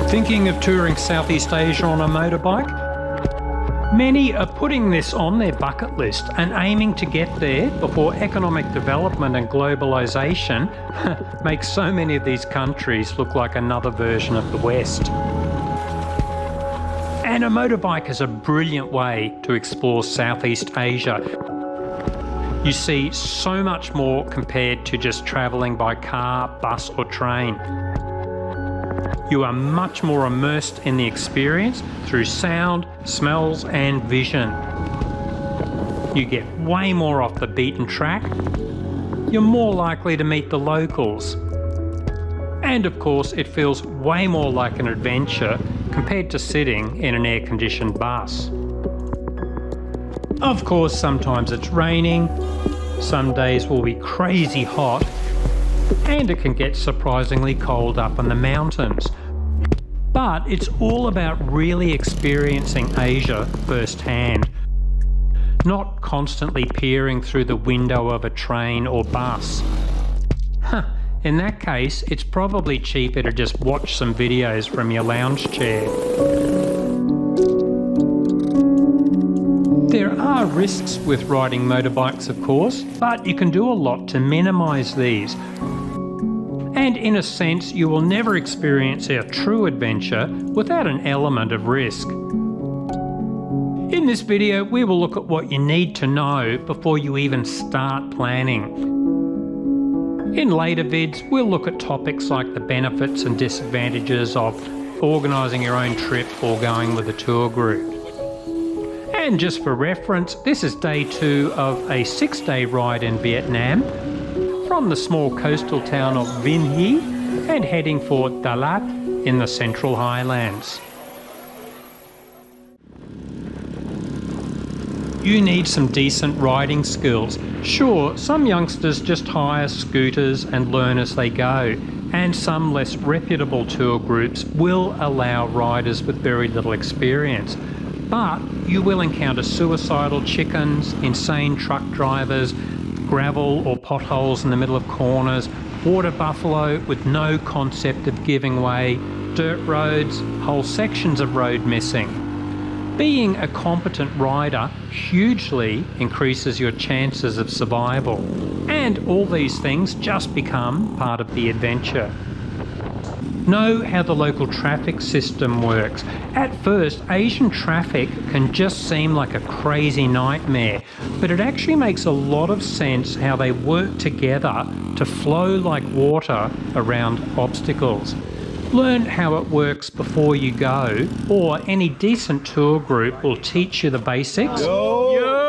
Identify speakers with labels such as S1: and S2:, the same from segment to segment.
S1: Thinking of touring Southeast Asia on a motorbike? Many are putting this on their bucket list and aiming to get there before economic development and globalisation make so many of these countries look like another version of the West. And a motorbike is a brilliant way to explore Southeast Asia. You see so much more compared to just travelling by car, bus or train. You are much more immersed in the experience through sound, smells and vision. You get way more off the beaten track. You're more likely to meet the locals. And of course, it feels way more like an adventure compared to sitting in an air-conditioned bus. Of course, sometimes it's raining, some days will be crazy hot, and it can get surprisingly cold up in the mountains. But it's all about really experiencing Asia firsthand, not constantly peering through the window of a train or bus. In that case, it's probably cheaper to just watch some videos from your lounge chair. There are risks with riding motorbikes, of course, but you can do a lot to minimise these. And in a sense, you will never experience a true adventure without an element of risk. In this video, we will look at what you need to know before you even start planning. In later vids, we'll look at topics like the benefits and disadvantages of organising your own trip or going with a tour group. And just for reference, this is day 2 of a 6-day ride in Vietnam, from the small coastal town of Vinh Hy and heading for Dalat in the Central Highlands. You need some decent riding skills. Sure, some youngsters just hire scooters and learn as they go, and some less reputable tour groups will allow riders with very little experience. But you will encounter suicidal chickens, insane truck drivers, gravel or potholes in the middle of corners, water buffalo with no concept of giving way, dirt roads, whole sections of road missing. Being a competent rider hugely increases your chances of survival, and all these things just become part of the adventure. Know how the local traffic system works. At first, Asian traffic can just seem like a crazy nightmare, but it actually makes a lot of sense how they work together to flow like water around obstacles. Learn how it works before you go, or any decent tour group will teach you the basics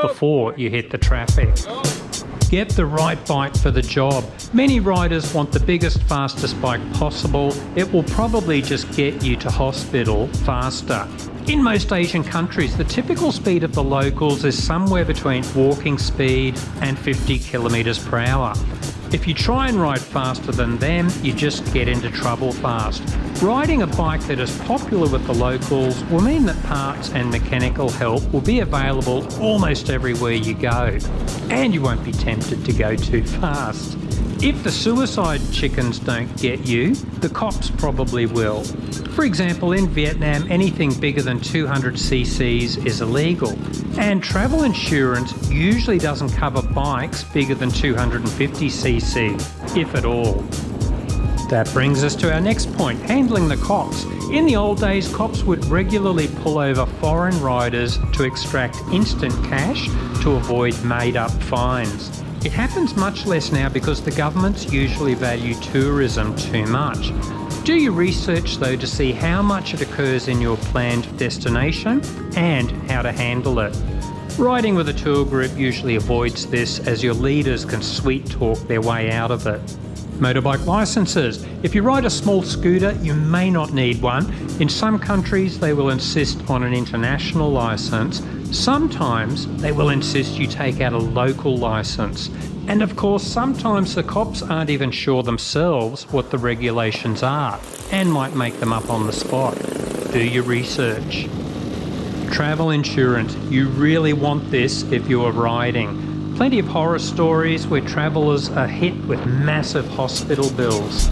S1: before you hit the traffic. Get the right bike for the job. Many riders want the biggest, fastest bike possible. It will probably just get you to hospital faster. In most Asian countries, the typical speed of the locals is somewhere between walking speed and 50 kilometers per hour. If you try and ride faster than them, you just get into trouble fast. Riding a bike that is popular with the locals will mean that parts and mechanical help will be available almost everywhere you go, and you won't be tempted to go too fast. If the suicide chickens don't get you, the cops probably will. For example, in Vietnam, anything bigger than 200 cc's is illegal, and travel insurance usually doesn't cover bikes bigger than 250 cc, if at all. That brings us to our next point, handling the cops. In the old days, cops would regularly pull over foreign riders to extract instant cash to avoid made-up fines. It happens much less now because the governments usually value tourism too much. Do your research though to see how much it occurs in your planned destination and how to handle it. Riding with a tour group usually avoids this, as your leaders can sweet talk their way out of it. Motorbike licenses. If you ride a small scooter, you may not need one. In some countries, they will insist on an international license. Sometimes they will insist you take out a local license. And of course, sometimes the cops aren't even sure themselves what the regulations are and might make them up on the spot. Do your research. Travel insurance. You really want this if you are riding. Plenty of horror stories where travellers are hit with massive hospital bills.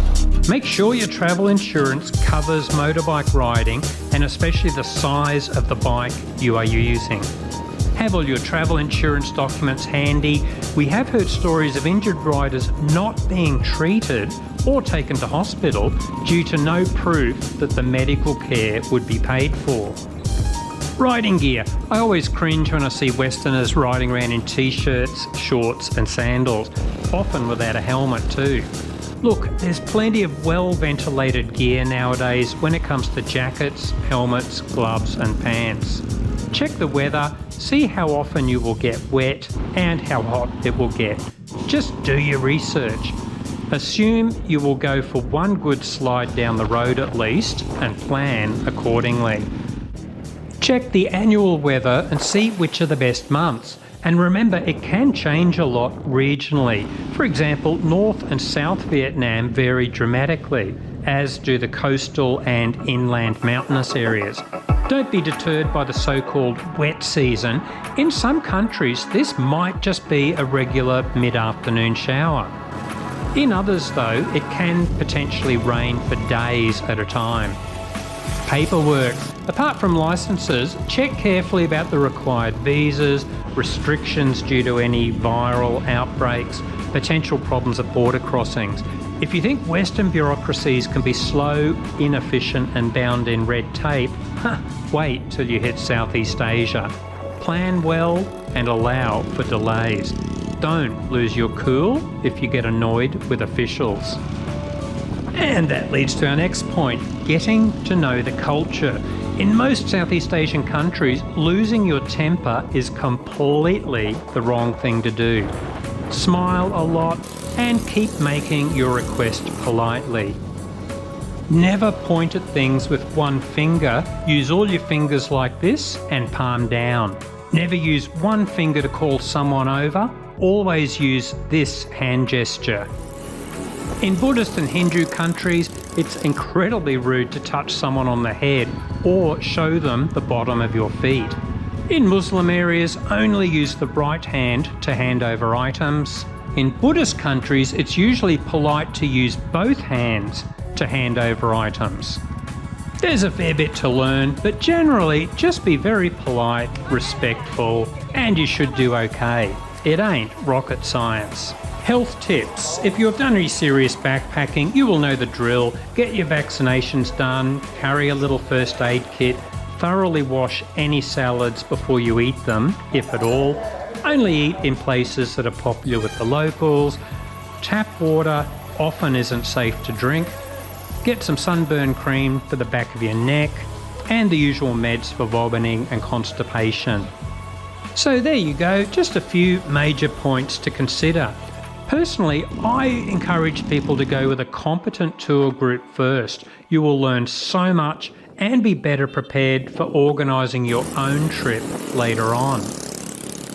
S1: Make sure your travel insurance covers motorbike riding and especially the size of the bike you are using. Have all your travel insurance documents handy. We have heard stories of injured riders not being treated or taken to hospital due to no proof that the medical care would be paid for. Riding gear. I always cringe when I see Westerners riding around in t-shirts, shorts and sandals, often without a helmet too. Look, there's plenty of well-ventilated gear nowadays when it comes to jackets, helmets, gloves and pants. Check the weather, see how often you will get wet and how hot it will get. Just do your research. Assume you will go for one good slide down the road at least and plan accordingly. Check the annual weather and see which are the best months. And remember, it can change a lot regionally. For example, North and South Vietnam vary dramatically, as do the coastal and inland mountainous areas. Don't be deterred by the so-called wet season. In some countries, this might just be a regular mid-afternoon shower. In others, though, it can potentially rain for days at a time. Paperwork. Apart from licences, check carefully about the required visas, restrictions due to any viral outbreaks, potential problems at border crossings. If you think Western bureaucracies can be slow, inefficient and bound in red tape, wait till you hit Southeast Asia. Plan well and allow for delays. Don't lose your cool if you get annoyed with officials. And that leads to our next point, getting to know the culture. In most Southeast Asian countries, losing your temper is completely the wrong thing to do. Smile a lot and keep making your request politely. Never point at things with one finger. Use all your fingers like this and palm down. Never use one finger to call someone over. Always use this hand gesture. In Buddhist and Hindu countries, it's incredibly rude to touch someone on the head or show them the bottom of your feet. In Muslim areas, only use the right hand to hand over items. In Buddhist countries, it's usually polite to use both hands to hand over items. There's a fair bit to learn, but generally just be very polite, respectful, and you should do okay. It ain't rocket science. Health tips. If you have done any serious backpacking, you will know the drill. Get your vaccinations done, carry a little first aid kit, thoroughly wash any salads before you eat them, if at all. Only eat in places that are popular with the locals. Tap water often isn't safe to drink. Get some sunburn cream for the back of your neck and the usual meds for vomiting and constipation. So there you go, just a few major points to consider. Personally, I encourage people to go with a competent tour group first. You will learn so much and be better prepared for organising your own trip later on.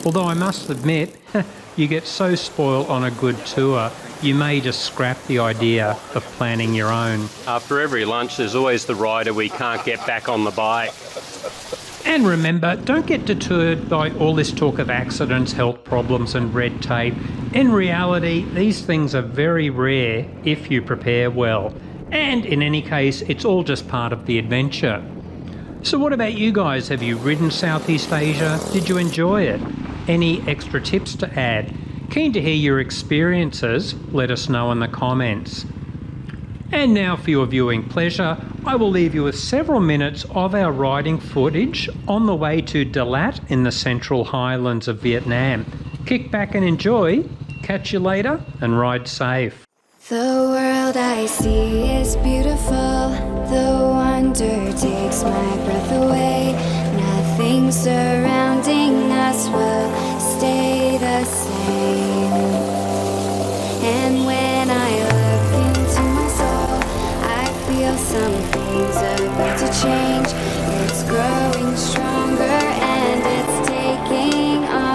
S1: Although I must admit, you get so spoiled on a good tour, you may just scrap the idea of planning your own.
S2: After every lunch, there's always the rider we can't get back on the bike.
S1: And remember, don't get deterred by all this talk of accidents, health problems and red tape. In reality, these things are very rare if you prepare well. And in any case, it's all just part of the adventure. So what about you guys? Have you ridden Southeast Asia? Did you enjoy it? Any extra tips to add? Keen to hear your experiences. Let us know in the comments. And now for your viewing pleasure, I will leave you with several minutes of our riding footage on the way to Dalat in the Central Highlands of Vietnam. Kick back and enjoy. Catch you later and ride safe.
S3: The world I see is beautiful. The wonder takes my breath away. Nothing surrounding us will stay the same. And when I look into my soul, I feel something's about to change. It's growing stronger and it's taking on